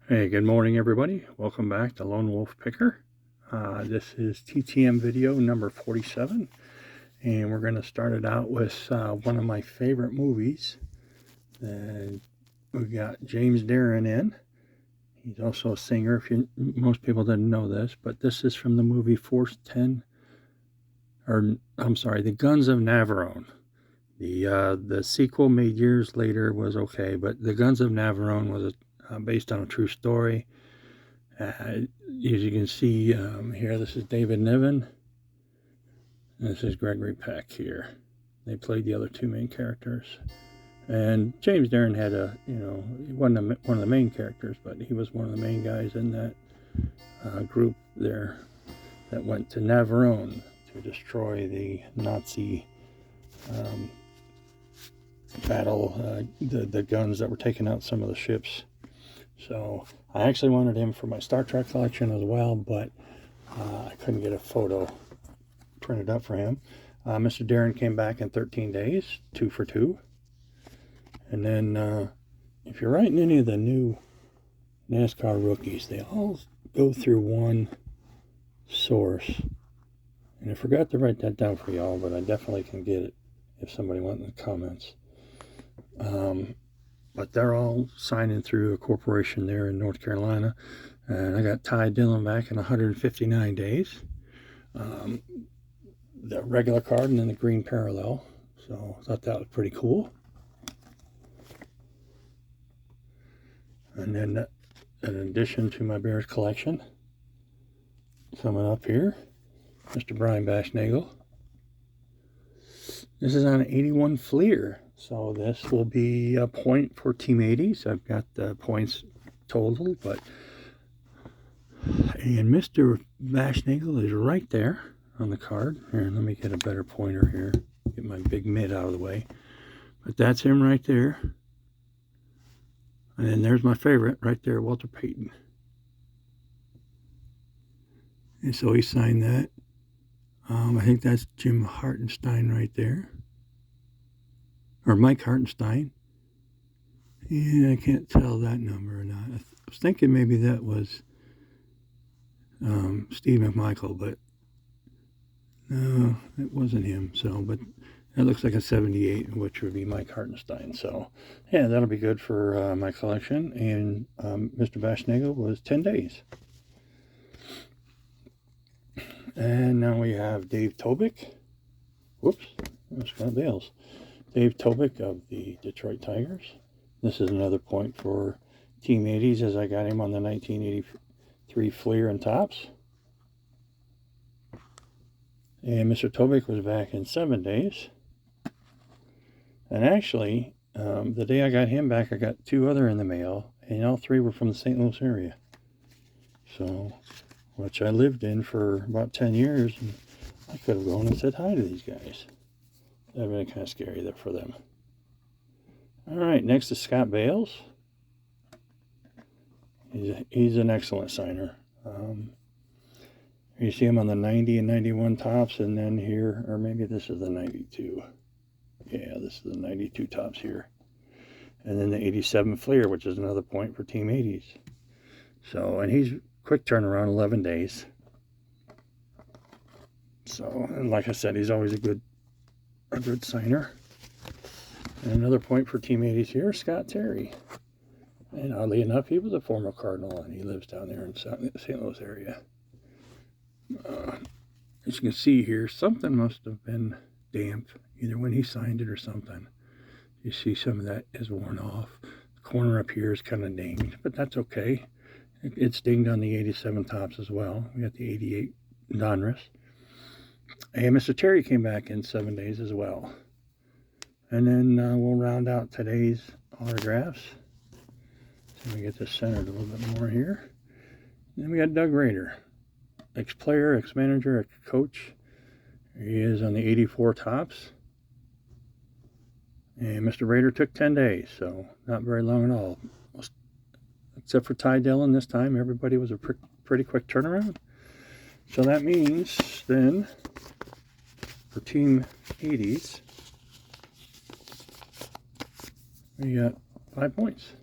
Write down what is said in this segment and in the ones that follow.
Hey, good morning everybody. Welcome back to Lone Wolf Picker. This is TTM video number 47, and we're going to start it out with one of my favorite movies. We got James Darren in. He's also a singer. Most people didn't know this, but this is from the movie The Guns of Navarone. The sequel made years later was okay, but The Guns of Navarone was based on a true story. As you can see here, this is David Niven. And this is Gregory Peck here. They played the other two main characters. And James Darren had he wasn't one of the main characters, but he was one of the main guys in that group there that went to Navarone to destroy the Nazi battle, the guns that were taking out some of the ships. So I actually wanted him for my Star Trek collection as well, but I couldn't get a photo printed up for him. Mr. Darren came back in 13 days, 2 for 2. And then if you're writing any of the new NASCAR rookies, they all go through one source. And I forgot to write that down for y'all, but I definitely can get it if somebody wants in the comments. But they're all signing through a corporation there in North Carolina. And I got Ty Dillon back in 159 days. The regular card and then the green parallel. So I thought that was pretty cool. And then in addition to my Bears collection, coming up here, Mr. Brian Bashnagel. This is on an 81 Fleer. So this will be a point for Team 80s. I've got the points total, and Mr. Bashnagel is right there on the card. Here, let me get a better pointer here. Get my big mid out of the way. But that's him right there. And then there's my favorite right there, Walter Payton. And so he signed that. I think that's Jim Hartenstein right there. Or Mike Hartenstein. Yeah, I can't tell that number or not. I was thinking maybe that was Steve McMichael, but no, it wasn't him. So, but that looks like a 78, which would be Mike Hartenstein. So, yeah, that'll be good for my collection. And Mr. Bashnagel was 10 days. And now we have Dave Tobick. Whoops, that's Scott Bales. Dave Tobick of the Detroit Tigers. This is another point for Team 80s as I got him on the 1983 Fleer and Tops. And Mr. Tobick was back in 7 days. And actually, the day I got him back, I got 2 other in the mail, and all 3 were from the St. Louis area. So, which I lived in for about 10 years, and I could have gone and said hi to these guys. That would have been kind of scary there for them. All right, next is Scott Bales. He's an excellent signer. You see him on the 90 and 91 tops, and then here, or maybe this is the 92. Yeah, this is the 92 tops here. And then the 87 Fleer, which is another point for Team 80s. So, and he's quick turnaround, 11 days. So, and like I said, he's always a good signer. And another point for Team 80s here, Scott Terry. And oddly enough, he was a former Cardinal, and he lives down there in the St. Louis area. As you can see here, something must have been damp, either when he signed it or something. You see some of that is worn off. The corner up here is kind of dinged, but that's okay. It's dinged on the 87 tops as well. We got the 88 Donruss. And Mr. Terry came back in 7 days as well. And then we'll round out today's autographs. So we get this centered a little bit more here. And then we got Doug Rader, ex-player, ex-manager, ex-coach. He is on the 84 tops. And Mr. Rader took 10 days, so not very long at all. Except for Ty Dillon this time, everybody was a pretty quick turnaround. So that means then for Team 80s, we got 5 points.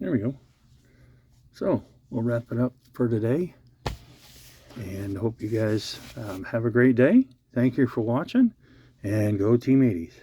There we go. So we'll wrap it up for today, and hope you guys have a great day. Thank you for watching, and go Team 80s.